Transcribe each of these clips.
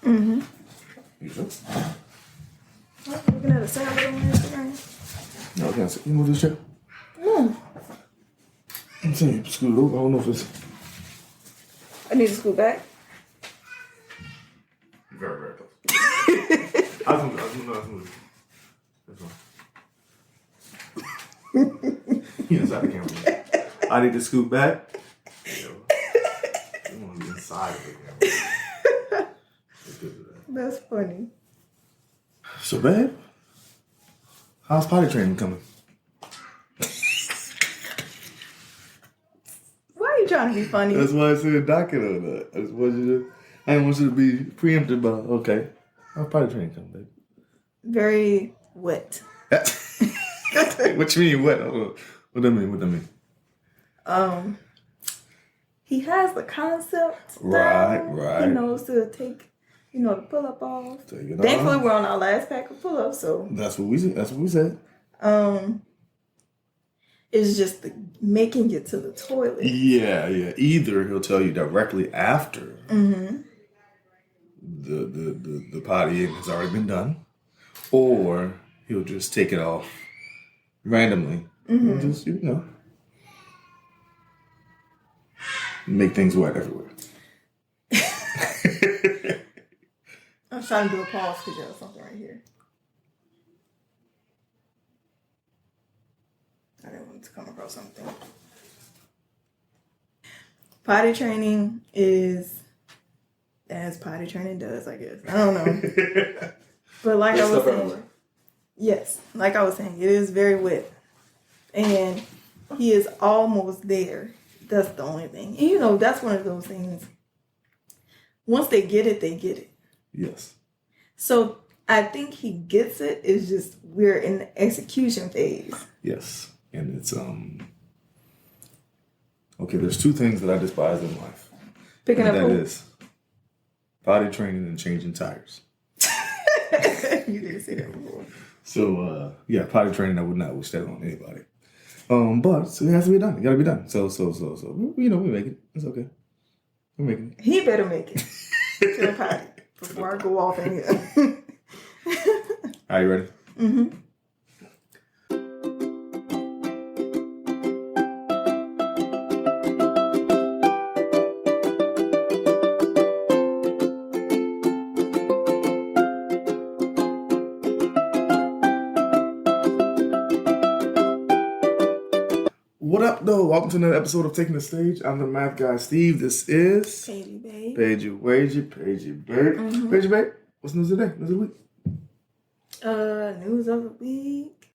Mm-hmm. You sure? I'm looking at a salad on Instagram. No, I can't see. You move this chair? No. I'm saying you scoot it over. I don't know if it's... I need to scoot back. Very, very close. I was moving. That's fine. He inside the camera. I need to scoot back. You want to be inside of the camera. That's funny. So, babe, how's potty training coming? Why are you trying to be funny? That's why I said docket on that. I didn't want you to be preempted by, okay, how's potty training coming, babe? Very wet. What you mean, what? What that mean? He has the concept. Right. He knows to take, the pull-up off. Take it Thankfully, off. we're on our last pack of pull-ups, so. That's what we said. It's just making it to the toilet. Yeah. Either he'll tell you directly after the pottying has already been done, or he'll just take it off randomly and just, make things wet everywhere. I was trying to do a pause because you have something right here. I didn't want to come across something. Potty training is as potty training does, I guess. I don't know. But like I was saying, yes, like I was saying, it is very wet. And he is almost there. That's the only thing. And that's one of those things. Once they get it, they get it. Yes. So I think he gets it. It's just we're in the execution phase. Yes. And it's, okay, there's two things that I despise in life. Picking up that is potty training and changing tires. You didn't say that before. So, potty training, I would not wish that on anybody. But it has to be done. It got to be done. So, we make it. It's okay. We're making it. He better make it to the potty before I go off in here. Are you ready? Mm-hmm. What up, though? Welcome to another episode of Taking the Stage. I'm the math guy, Steve. This is... Paigey, babe. Paigey, babe. Paigey, babe. What's news today? News of the week? News of the week.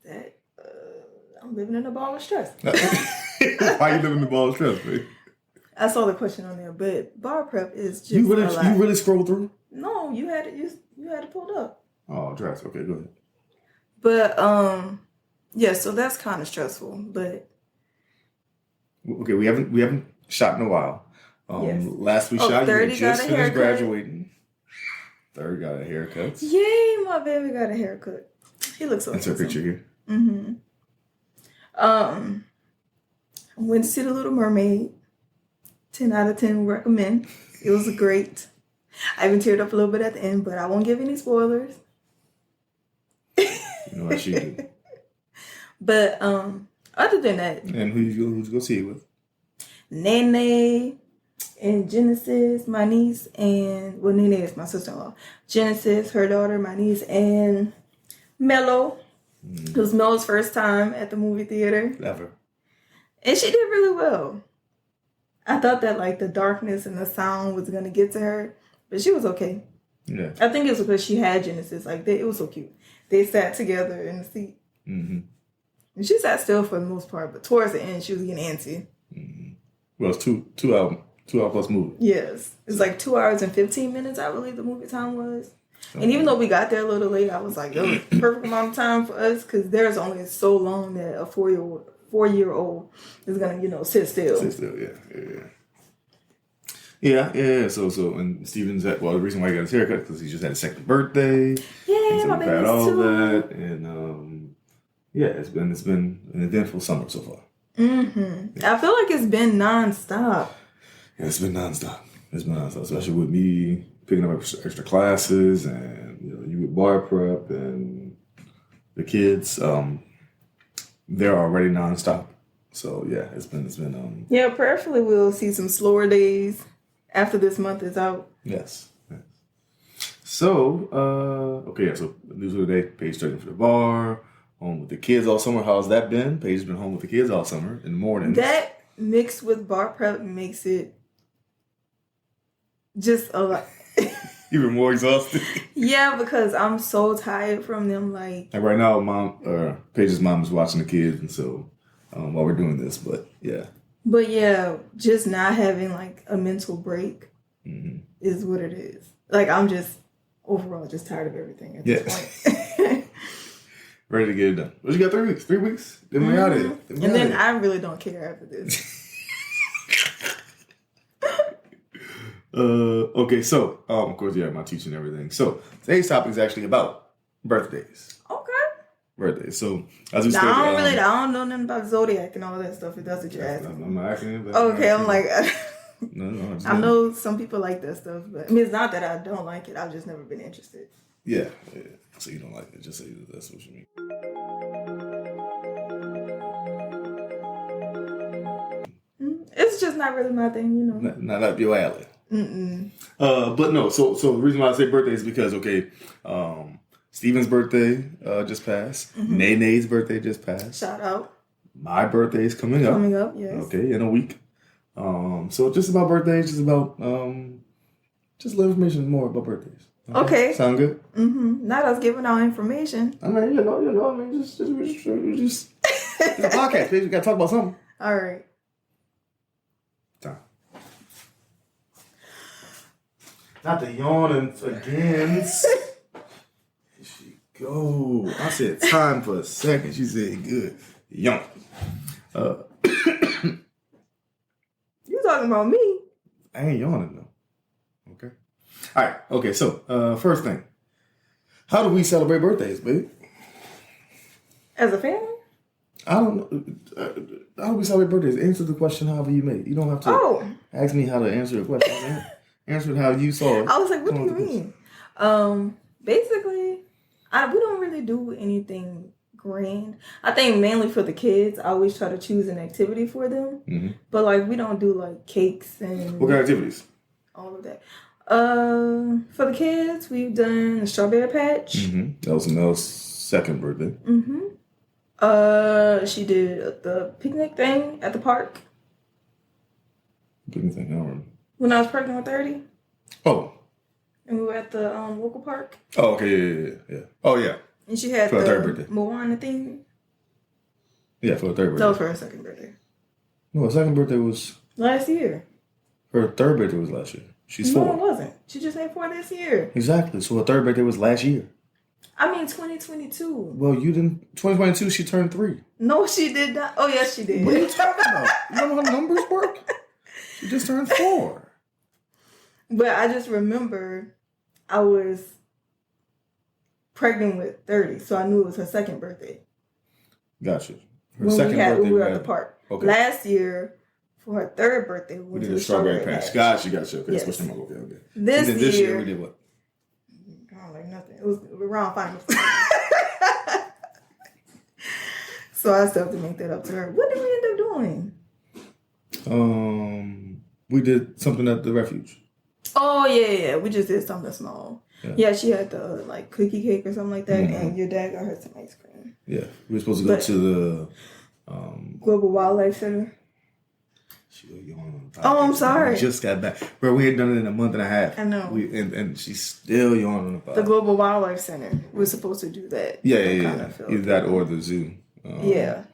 That, I'm living in a ball of stress. Why you living in the ball of stress, babe? I saw the question on there, but bar prep is just You really scrolled through? No, you had it pulled up. Oh, dress. Okay, go ahead. But so that's kind of stressful. But okay, we haven't shot in a while. Yes. Last we shot, you just finished haircut. graduating. Third got a haircut. Yay, my baby got a haircut. He looks so That's her picture here. Mm-hmm. I went to see The Little Mermaid. 10 out of 10 recommend. It was great. I even teared up a little bit at the end, but I won't give any spoilers. You know what she did. But other than that, and who'd you go see it with? Nene and Genesis, my niece, and Nene is my sister-in-law. Genesis, her daughter, my niece, and Mello. It was Mello's first time at the movie theater. Ever. And she did really well. I thought that the darkness and the sound was gonna get to her, but she was okay. Yeah. I think it's because she had Genesis. It was so cute. They sat together in the seat. Mm-hmm. And she sat still for the most part, but towards the end, she was getting antsy. Mm-hmm. Well, it's two hour plus movie. Yes. It's 2 hours and 15 minutes, I believe the movie time was. And even though we got there a little late, I was like, that was the perfect amount of time for us because there's only so long that a 4-year-old is going to, sit still. Sit still, yeah. So, and Steven's the reason why he got his haircut because he just had his second birthday. Yeah, my baby all too. that, and Yeah, it's been an eventful summer so far. Mm-hmm. I feel like it's been nonstop. Yeah, it's been nonstop. Especially with me picking up extra classes and you with bar prep and the kids. They're already nonstop. So yeah, it's been. Yeah, prayerfully we'll see some slower days after this month is out. Yes. So okay, yeah. So news of the day: Paige studying for the bar. Home with the kids all summer. How's that been? Paige's been home with the kids all summer in the mornings. That mixed with bar prep makes it just a lot. Even more exhausted. Yeah, because I'm so tired from them. Like right now, Paige's mom is watching the kids, and so while we're doing this, but yeah. But yeah, just not having like a mental break is what it is. Like I'm just overall just tired of everything at this point. Ready to get it done. What you got? 3 weeks? 3 weeks? Get me out of here. And then I really don't care after this. Okay, so of course, yeah, my teaching and everything. So today's topic is actually about birthdays. Okay. Birthdays. So as we said, I don't know nothing about zodiac and all that stuff. If that's what you're asking. I'm not asking it. Okay, I'm like, no. I know some people like that stuff, but I mean, it's not that I don't like it. I've just never been interested. Yeah. So you don't like it? Just say that's what you mean. It's just not really my thing, you know. Not up your alley. But no. So the reason why I say birthday is because Steven's birthday just passed. Nene's birthday just passed. Shout out. My birthday is coming up. Coming up, yes. Okay, in a week. So just about birthdays, just about just a little information more about birthdays. Okay. Sound good? Not us giving out information. I mean, I mean, just it's a podcast. We gotta talk about something. All right. Time. Not the yawning again. Here she go. I said time for a second. She said good. Yawn. You talking about me? I ain't yawning though. Okay. All right. Okay. So, first thing, how do we celebrate birthdays, baby? As a family? I don't know. How do we celebrate birthdays? Answer the question however you made. You don't have to ask me how to answer a question. Answer it how you saw it. I was like, what do you mean? Basically, we don't really do anything grand. I think mainly for the kids, I always try to choose an activity for them. But like, we don't do like cakes and what kind of activities? All of that. For the kids, we've done the strawberry patch. That was Mel's second birthday. She did the picnic thing at the park. Picnic thing, I don't remember. When I was pregnant with 30. Oh. And we were at the local park. Oh, okay, yeah. Oh, yeah. And she had for the her third birthday. Moana thing. Yeah, for her third birthday. That was for her second birthday. No, her second birthday was last year. Her third birthday was last year. She's 4. No, it wasn't. She just made 4 this year. Exactly. So her third birthday was last year. I mean 2022. Well, you didn't. 2022, she turned 3. No, she did not. Oh, yes, she did. What are you talking about? You don't know how numbers work? She just turned 4. But I just remember I was pregnant with 30, so I knew it was her second birthday. Gotcha. Her second birthday. We were at the park. Okay. Last year, for her third birthday, we did a strawberry patch. Gotcha. Okay, yes. switch them up. Okay. This year, we did what? I don't like nothing. It was around finals. So I still have to make that up to her. What did we end up doing? We did something at the refuge. Oh yeah. We just did something small. Yeah, she had the like cookie cake or something like that, and your dad got her some ice cream. Yeah, we were supposed to go to the Global Wildlife Center. Oh, I'm sorry. We just got back, bro. We had done it in a month and a half. I know. And she's still yawning about the Global Wildlife Center. We're supposed to do that. Yeah. Either that or the zoo. Yeah.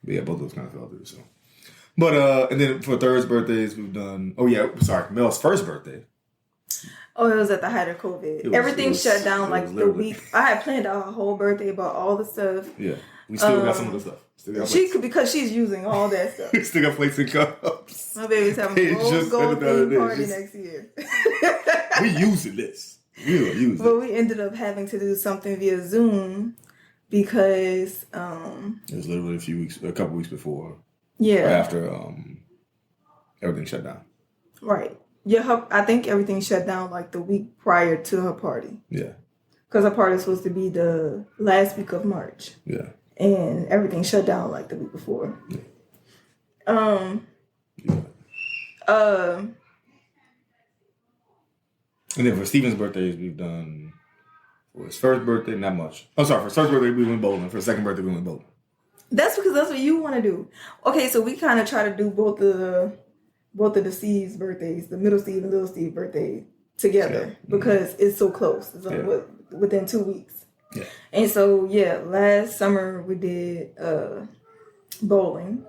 But yeah, both of those kind of fell through. So, but and then for Third's birthdays, we've done. Oh yeah, sorry, Mel's first birthday. Oh, it was at the height of COVID. Everything shut down like the week. I had planned out her whole birthday, about all the stuff. Yeah, we still got some of the stuff. She could, because she's using all that stuff. We still got plates and cups. My baby's having a rose gold theme party next year. We using this. We will use it. But we ended up having to do something via Zoom because It was literally a couple weeks before. Yeah. Or after everything shut down. Right. Yeah, I think everything shut down like the week prior to her party. Yeah. Because her party was supposed to be the last week of March. Yeah. And everything shut down like the week before. Yeah. And then for Steven's birthdays, we've done, for his first birthday, not much. Oh, sorry, for his first birthday, we went bowling. For his second birthday, we went bowling. That's because that's what you want to do. Okay, so we kind of try to do both of the Steve's birthdays, the middle Steve and little Steve birthday together because it's so close. It's within 2 weeks. Yeah. And so, last summer we did bowling,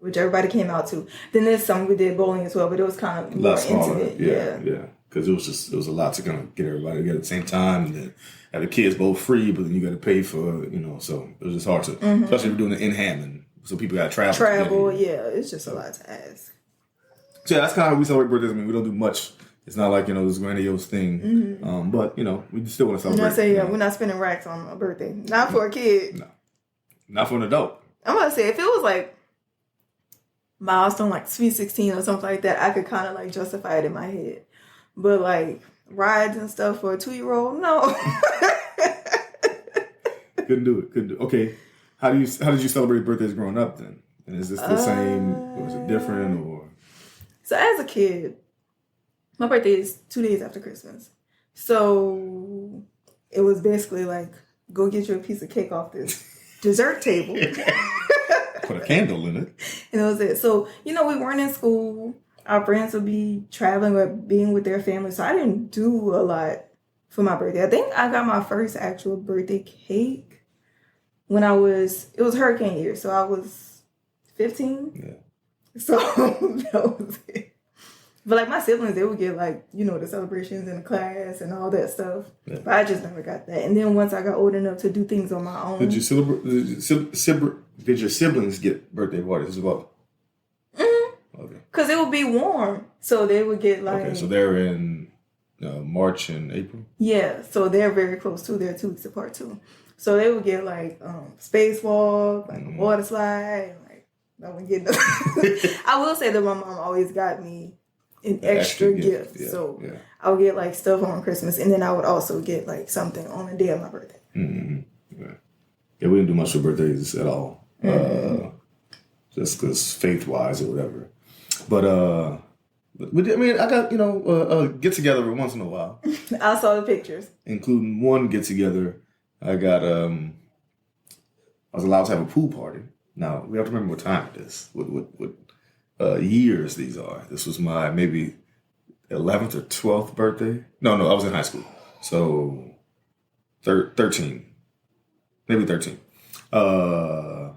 which everybody came out to. Then this summer we did bowling as well, but it was kind of more intimate. Yeah. Because it was a lot to kind of get everybody together at the same time, and then have the kids both free, but then you got to pay for, so it was just hard to, especially if you're doing it in Hammond, so people got to travel. It's just a lot to ask. So that's kind of how we celebrate birthdays. I mean, we don't do much. It's not like, this grandiose thing, but, we still want to celebrate. I'm going to say, we're not spending racks on a birthday. Not for a kid. No. Not for an adult. I'm going to say, if it was like milestone, like Sweet 16 or something like that, I could kind of like justify it in my head. But like rides and stuff for a 2-year-old, no. Couldn't do it. Okay, how did you celebrate birthdays growing up then? And is this the same, or is it different, or? So as a kid, my birthday is 2 days after Christmas. So it was basically like, go get you a piece of cake off this dessert table. Put a candle in it. And that was it. So, we weren't in school. Our friends would be traveling or being with their family. So I didn't do a lot for my birthday. I think I got my first actual birthday cake when it was hurricane year. So I was 15. Yeah. So that was it. But like my siblings, they would get like, the celebrations in the class and all that stuff. Yeah. But I just never got that. And then once I got old enough to do things on my own. Did your siblings get birthday parties as well? Okay. Because it would be warm. So they would get like... Okay, so they're in March and April? Yeah, so they're very close too. They're 2 weeks apart too. So they would get like spacewalk, like a water slide. Like, I wouldn't get nothing. I will say that my mom always got me an extra gift. Yeah, so I would get like stuff on Christmas, and then I would also get like something on the day of my birthday. Mm-hmm. Yeah, we didn't do much for birthdays at all. Just because faith-wise or whatever. But I got, a get-together once in a while. I saw the pictures. Including one get-together. I was allowed to have a pool party. Now, we have to remember what time it is, what years these are. This was my maybe 11th or 12th birthday. No, I was in high school. So, 13. Maybe 13. I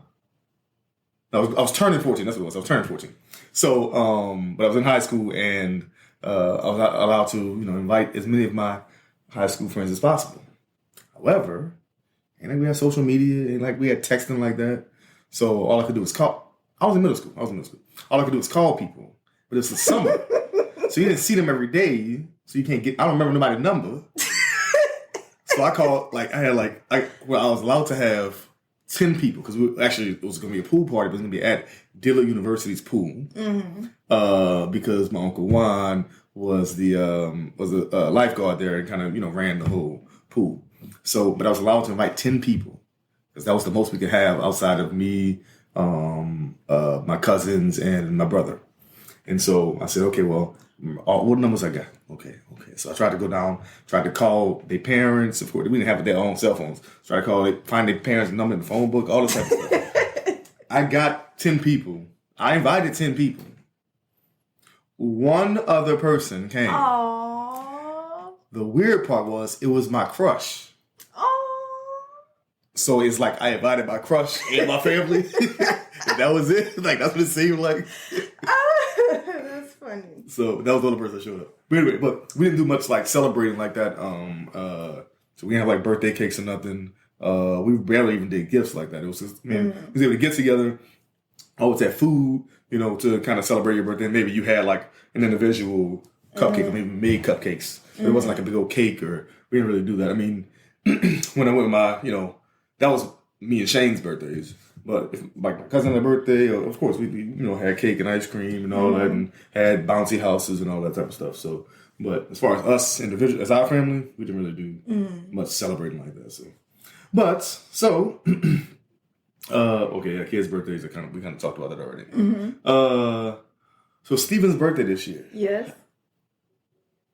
was turning 14. That's what it was. I was turning 14. So, but I was in high school, and I was allowed to, invite as many of my high school friends as possible. However, and we had social media, and we had texting like that. So all I could do was call. I was in middle school. All I could do was call people. But it's the summer, so you didn't see them every day. So you can't get. I don't remember nobody's number. So I called. I was allowed to have 10 people, because it was going to be a pool party, but it was going to be at Dillard University's pool. Mm-hmm. Because my Uncle Juan was a lifeguard there and kind of, ran the whole pool. So, but I was allowed to invite 10 people, because that was the most we could have outside of me, my cousins, and my brother. And so I said, okay, well, what numbers I got? Okay. So I tried to go down, tried to call their parents. Of course, we didn't have their own cell phones. Tried to find their parents' number in the phone book, all this type of stuff. I got 10 people. I invited 10 people. One other person came. Aww. The weird part was, it was my crush. Aww. So it's like I invited my crush and my family. And that was it. That's what it seemed like. That's funny. So that was the only person that showed up. But anyway, we didn't do much celebrating like that. So we didn't have birthday cakes or nothing. We barely even did gifts like that. It was just, we was able to get together. Always had food, to kind of celebrate your birthday. Maybe you had an individual cupcake, or maybe made cupcakes. But it wasn't a big old cake, or we didn't really do that. I mean, when I went with my, that was me and Shane's birthdays. But if like my cousin had a birthday, of course we had cake and ice cream and all that, and had bouncy houses and all that type of stuff. So, but as far as us individually, as our family, we didn't really do much celebrating like that. So, okay, yeah, kids' birthdays we kind of talked about that already. So Steven's birthday this year. Yes.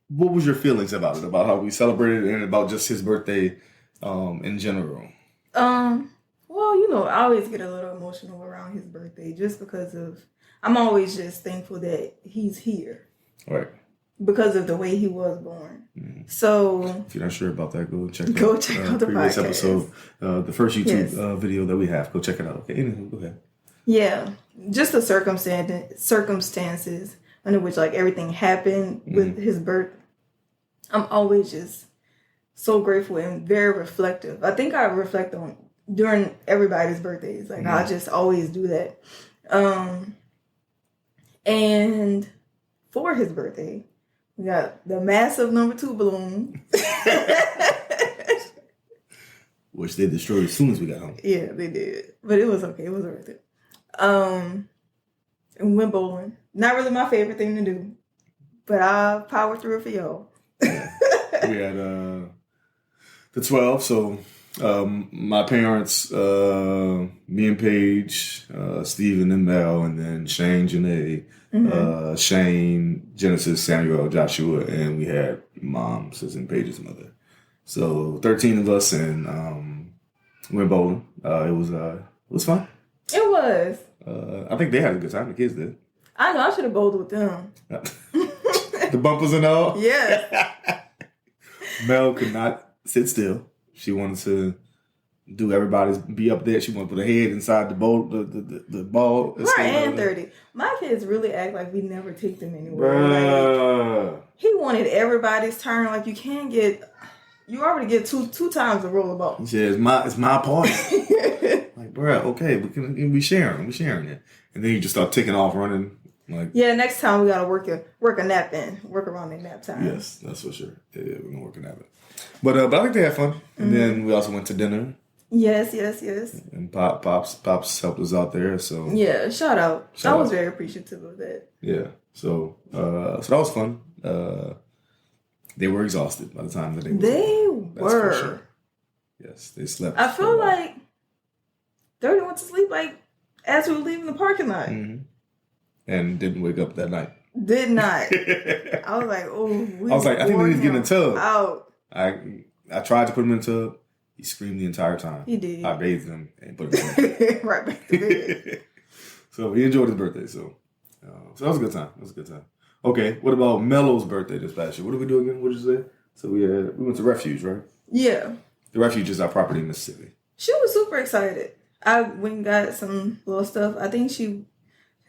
What was your feelings about it? About how we celebrated it and about just his birthday in general? Well, I always get a little emotional around his birthday just because I'm always just thankful that he's here. Right. Because of the way he was born. So if you're not sure about that, go check out the previous podcast. episode, the first YouTube video that we have. Go check it out. Okay, anyway, go ahead. Yeah, just the circumstances under which like everything happened with his birth. I'm always just so grateful and very reflective. I think I reflect on during everybody's birthdays. Like I just always do that. And for his birthday, we got the massive number 2 balloon. Which they destroyed as soon as we got home. Yeah, they did. But it was okay. It was worth it. And went bowling. Not really my favorite thing to do. But I powered through it for y'all. Yeah. We had the 12, so my parents, me and Paige, Stephen and Mel, and then Shane, Janae, Shane, Genesis, Samuel, Joshua, and we had Mom's and Paige's mother. So 13 of us, and went bowling. It was fun. It was. I think they had a good time. The kids did. I know. I should have bowled with them. The bumpers and all? Yeah. Mel could not sit still. She wanted to be up there. She wanted to put her head inside the bowl, the ball. Right, and 30. My kids really act like we never take them anywhere. Like, he wanted everybody's turn. Like you already get two times to roll the ball. He said, it's my party. Like, bruh, okay, we sharing it. And then you just start taking off running. Like, yeah, next time we gotta work a nap in. Work around their nap time. Yes, that's for sure. Yeah, we're gonna work a nap in. But I think they had fun. And then we also went to dinner. Yes. And Pops helped us out there. So yeah, shout out. I was very appreciative of that. Yeah. So that was fun. They were exhausted by the time that they were. For sure. Yes, they slept. I feel like 30 went to sleep like as we were leaving the parking lot. And didn't wake up that night. Did not. I was like, I think we need to get in the tub. Out. I tried to put him in the tub. He screamed the entire time. He did. I bathed him and put him in. Right back to bed. So he enjoyed his birthday. So that was a good time. Okay, what about Mello's birthday this past year? What did we do again? What did you say? So we went to Refuge, right? Yeah. The Refuge is our property in Mississippi. She was super excited. I went and got some little stuff. I think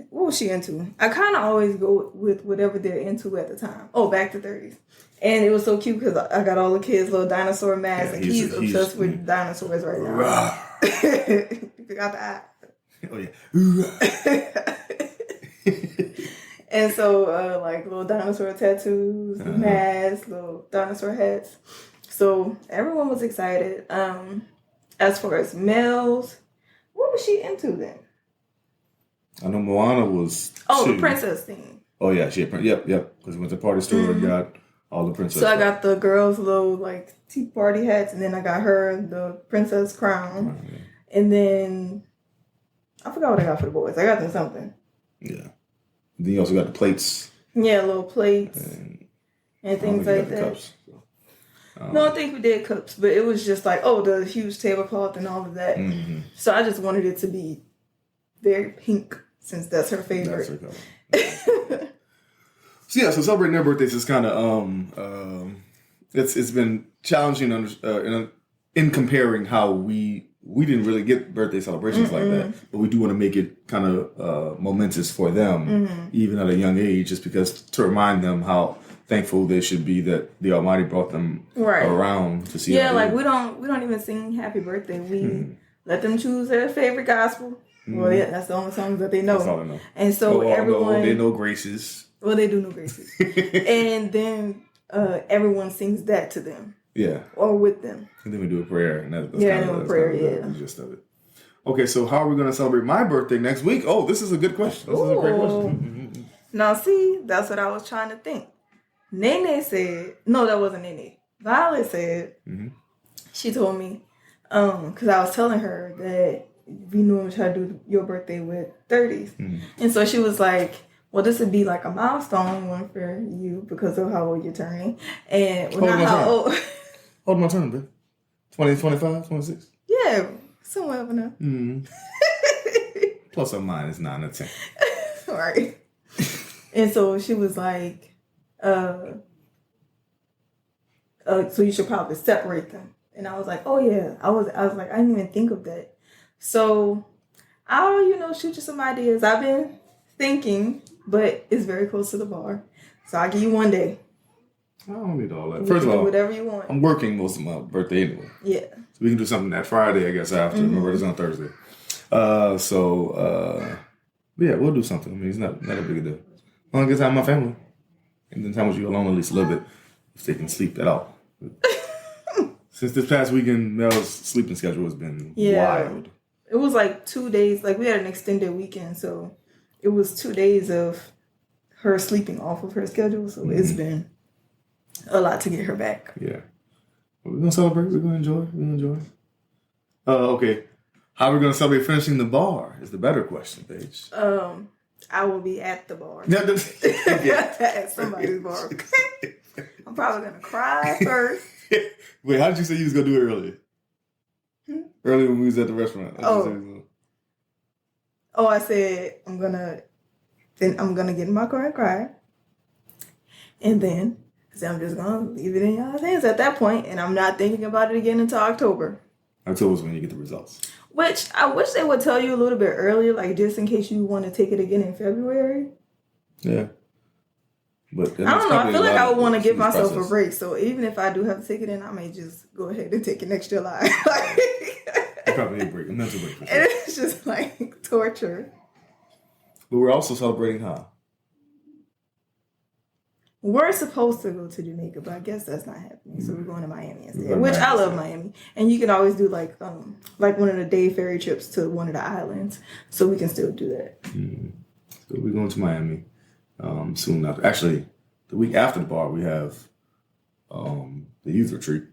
what was she into? I kind of always go with whatever they're into at the time. Oh, back to 30s. And it was so cute because I got all the kids' little dinosaur masks, and he's obsessed with dinosaurs right now. You forgot the eye. Oh, yeah. And so, like, little dinosaur tattoos, masks, little dinosaur hats. So, everyone was excited. As far as males, what was she into then? I know Moana was the princess thing. Oh, yeah, she had Yep. Because we went to the party store and got all the princess. So I got the girls' little, like, tea party hats, and then I got her the princess crown. And then, I forgot what I got for the boys. I got them something. Yeah. Then you also got the plates. Yeah, little plates and things like that. Cups, so. No, I think we did cups, but it was just like, the huge tablecloth and all of that. So I just wanted it to be very pink, since that's her favorite. That's her color. So celebrating their birthdays is kind of it's been challenging in comparing how we didn't really get birthday celebrations like that, but we do want to make it kind of momentous for them, even at a young age, just because to remind them how thankful they should be that the Almighty brought them around to see. Yeah, like we don't even sing happy birthday. We let them choose their favorite gospel. Well, yeah, that's the only songs that they know. That's all they know. And so everyone they know graces. Well, they do know graces, and then everyone sings that to them. Yeah. Or with them. And then we do a prayer, and that's kind of the gist of it. Okay, so how are we going to celebrate my birthday next week? Oh, this is a good question. This is a great question. Now, see, that's what I was trying to think. Nene said, no, that wasn't Nene. Violet said, she told me, because I was telling her that we normally try to do your birthday with 30s. And so she was like, well, this would be like a milestone one for you because of how old you're turning. And well, not how old. How old am I turning, babe? 20, 25, 26? Yeah, somewhere over there. Plus or minus 9 or 10. Right. And so she was like, so you should probably separate them. And I was like, oh yeah. I was like, I didn't even think of that. So I'll, shoot you some ideas. I've been thinking, but it's very close to the bar. So I'll give you one day. I don't need all that. You First of all, whatever you want. I'm working most of my birthday anyway. Yeah. So we can do something that Friday, I guess, after. My birthday's on Thursday. Yeah, we'll do something. I mean, it's not a big deal. I want to get time with my family. And then time with you alone at least a little bit. If they can sleep at all. Since this past weekend, Mel's sleeping schedule has been wild. It was like 2 days. Like, we had an extended weekend. So it was 2 days of her sleeping off of her schedule. So it's been a lot to get her back. Yeah. But we're going to celebrate. We're going to enjoy. Okay. How are we going to celebrate finishing the bar is the better question, Paige. I will be at the bar. Yeah. At somebody's bar. I'm probably going to cry first. Wait, how did you say you was going to do it earlier? Earlier when we was at the restaurant. I said I'm gonna get in my car and cry. And then I said I'm just gonna leave it in y'all's hands at that point, and I'm not thinking about it again until October. October's when you get the results. Which I wish they would tell you a little bit earlier, like just in case you want to take it again in February. Yeah. But I don't know. I feel like I would want to give myself a break. So even if I do have to take it in, I may just go ahead and take it next July. You probably need a break, a mental break. For sure. And it's just like torture. But we're also celebrating how? We're supposed to go to Jamaica, but I guess that's not happening. So we're going to Miami instead, which I love Miami. And you can always do like one of the day ferry trips to one of the islands. So we can still do that. So we're going to Miami soon after. Actually, the week after the bar, we have the youth retreat.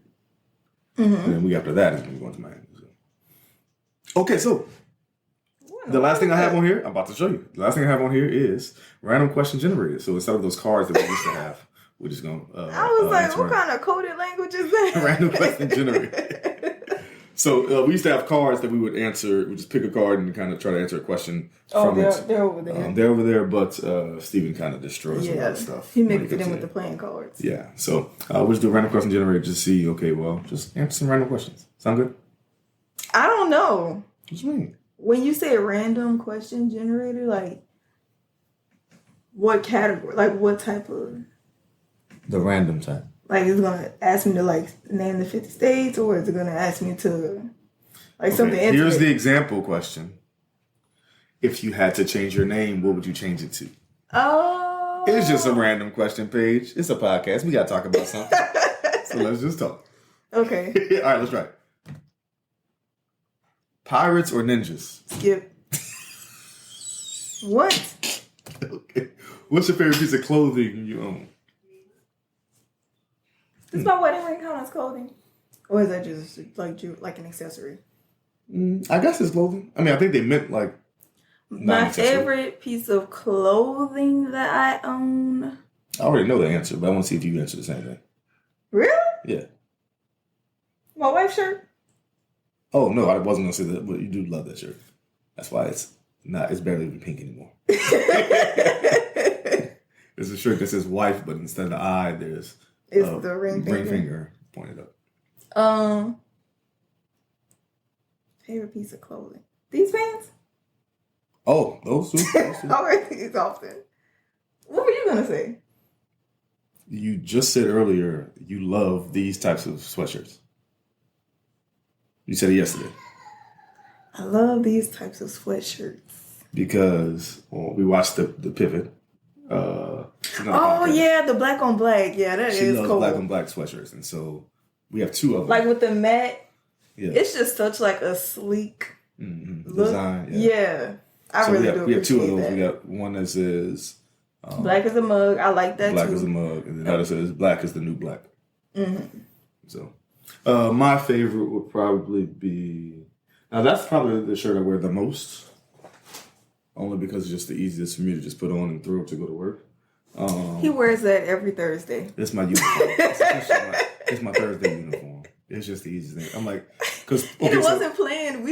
And then the week after that is when we're going to Miami. So. Okay, so the last thing I have on here, I'm about to show you. The last thing I have on here is random question generator. So instead of those cards that we used to have, we're just going to... I was like, what kind of coded language is that? Random question generator. So we used to have cards that we would answer. We just pick a card and kind of try to answer a question from it. They're over there. They're over there, but Steven kind of destroys a lot of stuff. He mixed it in with the playing cards. Yeah. So we'll just do a random question generator to see, okay, well, just answer some random questions. Sound good? I don't know. What do you mean? When you say random question generator, like what category? Like what type of? The random type. Like it's gonna ask me to like name the 50 states, or is it gonna ask me to like something? Here's the example question: if you had to change your name, what would you change it to? Oh, it's just a random question, Paige. It's a podcast. We gotta talk about something, so let's just talk. Okay. All right, let's try it. Pirates or ninjas? Skip. What? Okay. What's your favorite piece of clothing you own? Does my wedding ring count as clothing? Or is that just like an accessory? I guess it's clothing. I mean, I think they meant like... My favorite piece of clothing that I own... I already know the answer, but I want to see if you answer the same thing. Really? Yeah. My wife's shirt? Oh, no, I wasn't going to say that, but you do love that shirt. That's why it's barely even pink anymore. It's a shirt that says wife, but instead of the I, there's the ring finger pointed up. Favorite piece of clothing. These pants? Oh, those two? I wear these often. What were you going to say? You just said earlier you love these types of sweatshirts. You said it yesterday. I love these types of sweatshirts. Because we watched the Pivot. Yeah, the black on black. Yeah, that she is loves cool. Black on black sweatshirts. And so we have two of them. Like with the matte. Yeah. It's just such like a sleek Design. Yeah. I so really do. We have two of those. That. We got one that says black as a mug. I like that black too. as a mug, and the other says black is the new black. Mm-hmm. So, my favorite would probably be. Now that's probably the shirt I wear the most, only because it's just the easiest for me to just put on and throw to go to work. He wears that every Thursday. It's my uniform. It's my Thursday uniform. It's just the easiest thing. I'm like, because it wasn't planned.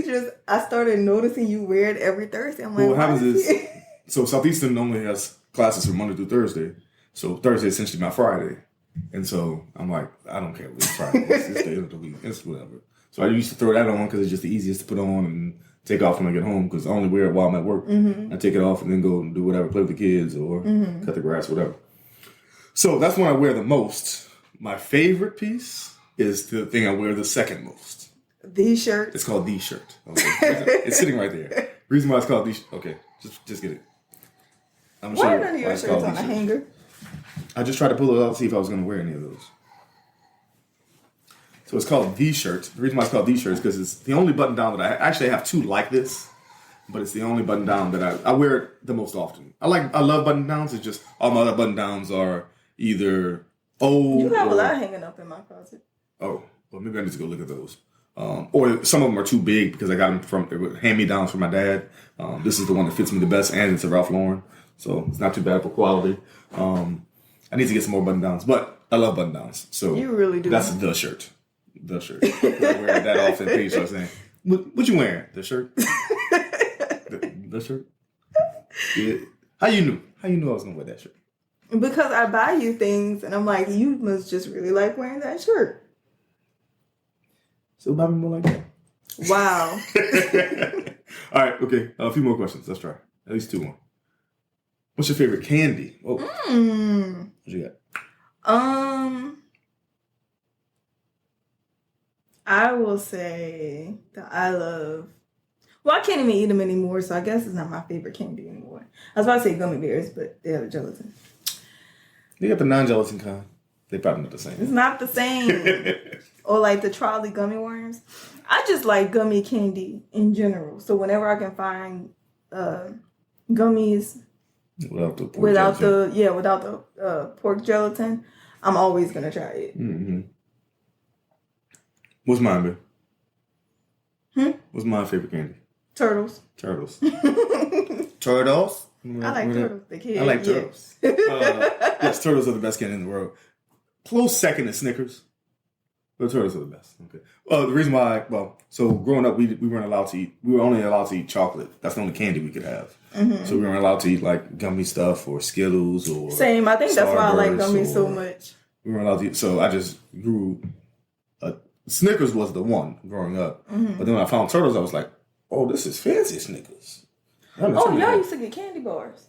I started noticing you wear it every Thursday. I'm like, what happens is, so Southeastern only has classes from Monday through Thursday. So Thursday is essentially my Friday. And so I'm like, I don't care. It's Friday. It's the end of the week. It's whatever. So I used to throw that on because it's just the easiest to put on and take off when I get home because I only wear it while I'm at work. I take it off and then go and do whatever, play with the kids or cut the grass, whatever. So that's when I wear the most. My favorite piece is the thing I wear the second most. The shirt? It's called the shirt. Okay. It's sitting right there. Reason why it's called the shirt. Okay, just get it. I'm Why are none of your shirts on a hanger? I just tried to pull it out to see if I was going to wear any of those. So it's called the shirt. The reason why it's called the shirt is because it's the only button down that I actually have two like this, but it's the only button down that I wear it the most often. I love button downs. It's just all my other button downs are either old. You have a lot hanging up in my closet. Oh, well, maybe I need to go look at those. Or some of them are too big because I got them from hand-me-downs from my dad. This is the one that fits me the best, and it's a Ralph Lauren, so it's not too bad for quality. I need to get some more button-downs, but I love button-downs. So you really do. That's the shirt. The shirt. I wear that often. People start saying, what you wearing? The shirt? the shirt? Yeah. How you knew? How you knew I was going to wear that shirt? Because I buy you things, and I'm like, you must just really like wearing that shirt. So buy me more like that. Wow. All right, okay. A few more questions. Let's try. At least two more. What's your favorite candy? Oh. What you got? I will say that I love. Well, I can't even eat them anymore, so I guess it's not my favorite candy anymore. I was about to say gummy bears, but they have a gelatin. You got the non-gelatin kind. They probably not the same. It's not the same. Or like the trolley gummy worms. I just like gummy candy in general. So whenever I can find gummies without the pork gelatin, I'm always gonna try it. Mm-hmm. What's mine, babe? What's my favorite candy? Turtles. Turtles. I like turtles. The kid. I like turtles. Yes, turtles are the best candy in the world. Close second is Snickers. But turtles are the best. Okay. The reason why, so growing up, we weren't allowed to eat. We were only allowed to eat chocolate. That's the only candy we could have. Mm-hmm. So we weren't allowed to eat like gummy stuff or Skittles or. Same. I think that's why I like gummies so much. We weren't allowed to eat. So I just grew. Snickers was the one growing up. Mm-hmm. But then when I found turtles, I was like, oh, this is fancy Snickers. Oh, y'all used to get candy bars.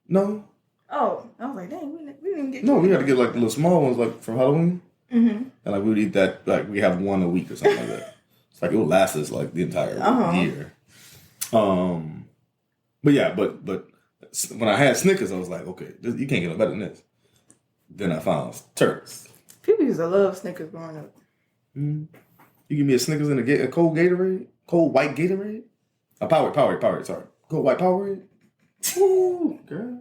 No. Oh, I was like, dang, we didn't even get. No, we had to get like the little small ones, like from Halloween. Mm-hmm. And like we would eat that, like we have one a week or something like that. It's like it would last us like the entire year. But yeah, but when I had Snickers, I was like, okay, you can't get no better than this. Then I found turtles. People used to love Snickers growing up. Mm-hmm. You give me a Snickers and a cold Gatorade, cold white Gatorade, a Powerade, sorry, cold white Powerade. Ooh, girl.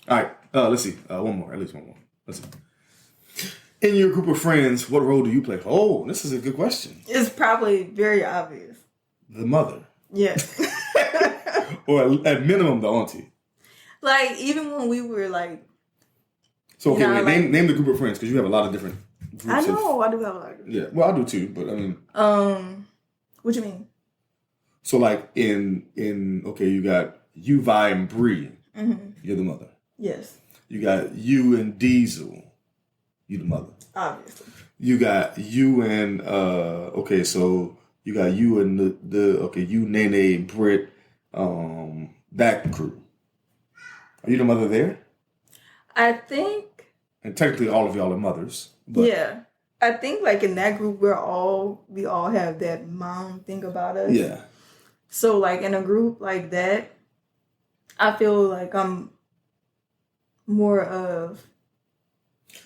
All right, let's see. One more, at least one more. Let's see. In your group of friends, what role do you play? Oh, this is a good question. It's probably very obvious. The mother. Yes. Or at minimum, the auntie. Like, even when we were like... So, okay, name the group of friends, because you have a lot of different groups. I know, I do have a lot of groups. Yeah, well, I do too, but I mean... What you mean? So, like, okay, you got you, Vi, and Bree. Mm-hmm. You're the mother. Yes. You got you and Diesel. You the mother. Obviously. You got you and okay, so you got you and you, Nene, Britt, that crew. Are you the mother there? I think. And technically all of y'all are mothers. But yeah. I think like in that group we all have that mom thing about us. Yeah. So like in a group like that, I feel like I'm more of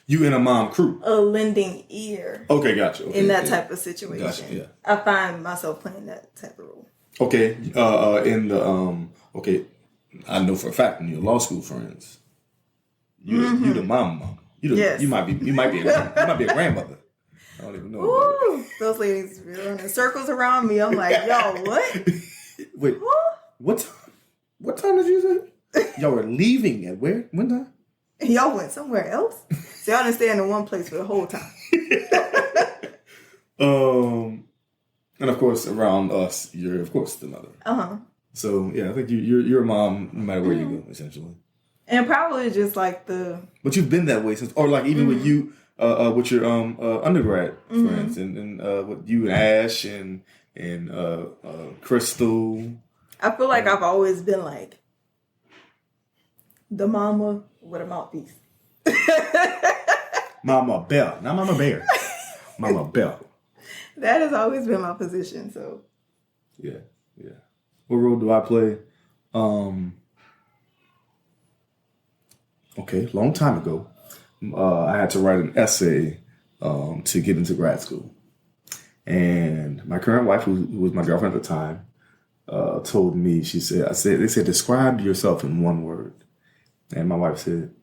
You and a mom crew. A lending ear. Okay, gotcha. Okay, in that type of situation. Gotcha, yeah. I find myself playing that type of role. Okay, in the okay, I know for a fact in your law school friends, you the mom. Yes. You might be a grandmother. I don't even know. Ooh, those ladies be running circles around me. I'm like, yo, what? Wait, what time did you say? Y'all were leaving at where? When time? Y'all went somewhere else? So y'all didn't stay in one place for the whole time. And of course, around us, you're of course the mother. So yeah, I think you're a mom no matter where you go, essentially. And probably just like But you've been that way since, or like even with you, with your undergrad friends, and with you and Ash and Crystal. I feel like I've always been like the mama with a mouthpiece. Mama Bear, not Mama Bear. Mama Bear. That has always been my position. So. Yeah. What role do I play? Okay, long time ago, I had to write an essay to get into grad school, and my current wife, who was my girlfriend at the time, told me. They said, describe yourself in one word, and my wife said,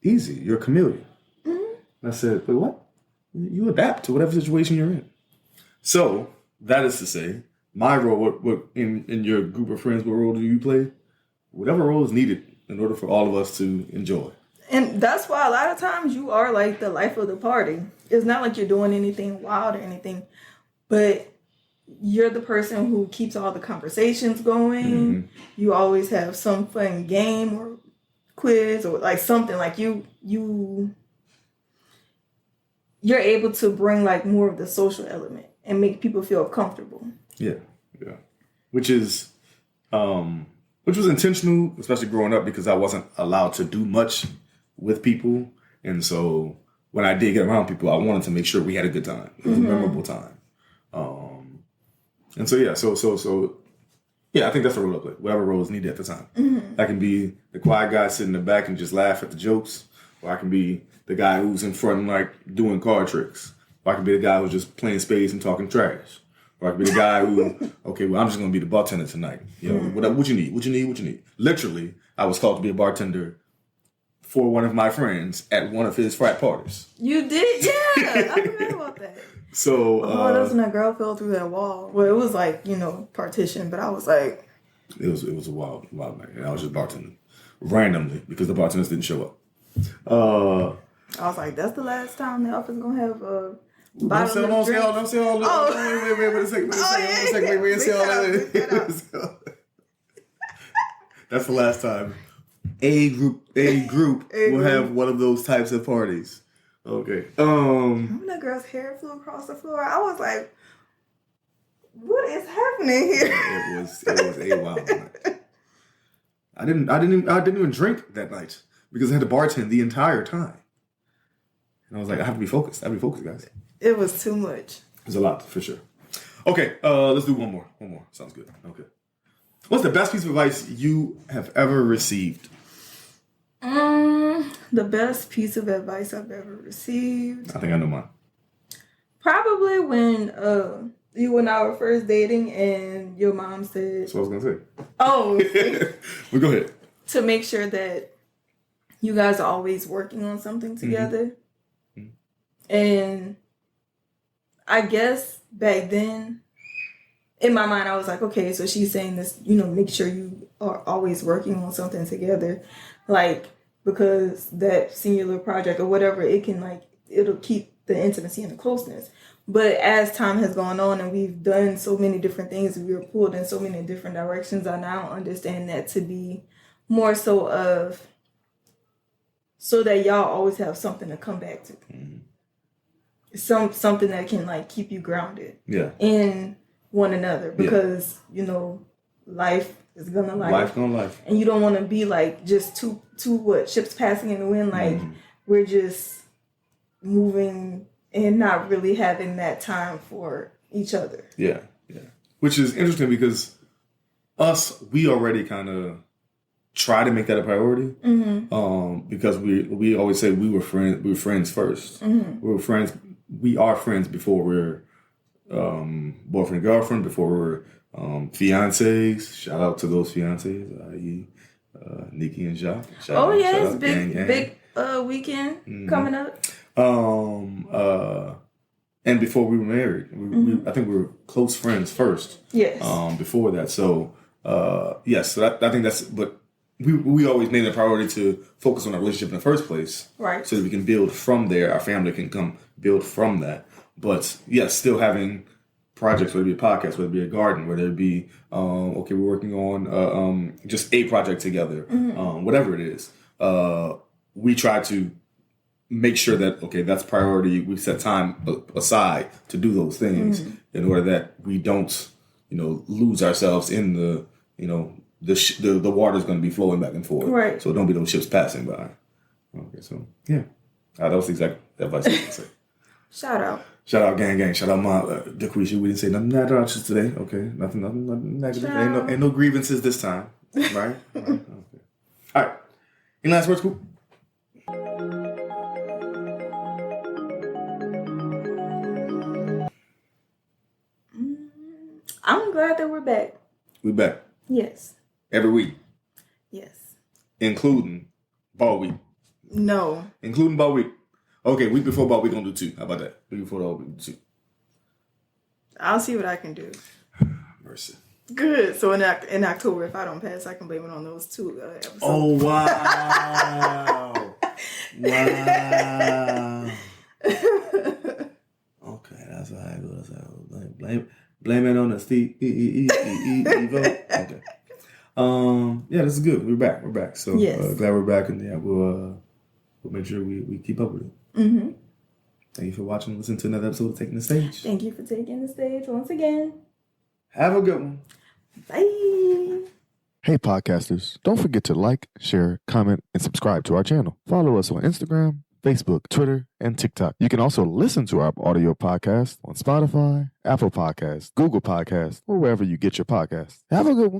easy, you're a chameleon. And I said, wait, what? You adapt to whatever situation you're in. So that is to say, my role, what in your group of friends, what role do you play? Whatever role is needed in order for all of us to enjoy. And that's why a lot of times you are like the life of the party. It's not like you're doing anything wild or anything, but you're the person who keeps all the conversations going. You always have some fun game or quiz or like something like you're able to bring like more of the social element and make people feel comfortable. Yeah. Which was intentional, especially growing up, because I wasn't allowed to do much with people. And so when I did get around people, I wanted to make sure we had a good time. It was a memorable time. And so, yeah, I think that's the role I play. Whatever role is needed at the time. I can be the quiet guy sitting in the back and just laugh at the jokes. Or I can be the guy who's in front and like doing card tricks. Or I can be the guy who's just playing spades and talking trash. Or I can be the guy who, okay, well, I'm just going to be the bartender tonight. You know, what you need? What you need? Literally, I was called to be a bartender for one of my friends at one of his frat parties. You did? Yeah. I forgot about that. So, that's when that girl fell through that wall. Well, it was like, partition, but I was like... It was a wild night. And I was just bartending randomly because the bartenders didn't show up. I was like, that's the last time the office going to have a Don't bottle of drinks. Don't say all that. Wait a second. Wait, say all that. That's the last time a group will have one of those types of parties. Okay. When that girl's hair flew across the floor, I was like, what is happening here? It was a wild night. I didn't even drink that night because I had to bartend the entire time. And I was like, I have to be focused. Guys. It was too much. There's a lot, for sure. Okay, let's do one more. Sounds good. Okay. What's the best piece of advice you have ever received? The best piece of advice I've ever received. I think I know mine. Probably when you and I were first dating and your mom said... That's what I was going to say. Oh. Well, go ahead. To make sure that you guys are always working on something together. And I guess back then, in my mind, I was like, okay, so she's saying this, make sure you are always working on something together. Like, because that singular project or whatever, it'll keep the intimacy and the closeness. But as time has gone on and we've done so many different things, we were pulled in so many different directions, I now understand that to be more so of so that y'all always have something to come back to. Something that can keep you grounded in one another, because life is gonna life, and you don't want to be just two ships passing in the wind, we're just moving and not really having that time for each other. Which is interesting because we already kind of try to make that a priority. Because we always say we were friends first. We are friends before we're boyfriend and girlfriend, before we're fiancés. Shout out to those fiancés, i.e. Nikki and Jacques. Yes, big weekend coming up. And before we were married, I think we were close friends first. Yes. Before that, so yes, so I think that's. But we always made it a priority to focus on our relationship in the first place, right? So that we can build from there. Our family can come build from that. But yes, still having projects, whether it be a podcast, whether it be a garden, whether it be we're working on just a project together, whatever it is, we try to make sure that that's priority. We set time aside to do those things in order that we don't lose ourselves in the the water's going to be flowing back and forth, right? So don't be those ships passing by. Okay, so yeah, that was the exact advice I would say. Shout out, gang. Shout out, my DeQuisha. We didn't say nothing negative today. Okay, nothing negative. Ain't no grievances this time, right? Okay. All right. Any last words, Coop? I'm glad that we're back. We back. Yes. Every week. Yes. Including ball week. No. Including ball week. Okay, week before ball week gonna do 2. How about that? Week before ball week 2. I'll see what I can do. Mercy. Good. So in October, if I don't pass, I can blame it on those 2 episodes. Oh wow! Wow. Okay, that's how I go. Blame it on the Steve. Okay. Yeah, this is good. We're back. So yes. Glad we're back, and yeah, we'll make sure we keep up with it. Thank you for watching and listening to another episode of Taking the Stage. Thank you for taking the stage once again. Have a good one. Bye. Hey podcasters, don't forget to like, share, comment, and subscribe to our channel. Follow us on Instagram, Facebook, Twitter, and TikTok. You can also listen to our audio podcast on Spotify, Apple Podcasts, Google Podcasts, or wherever you get your podcasts. Have a good one.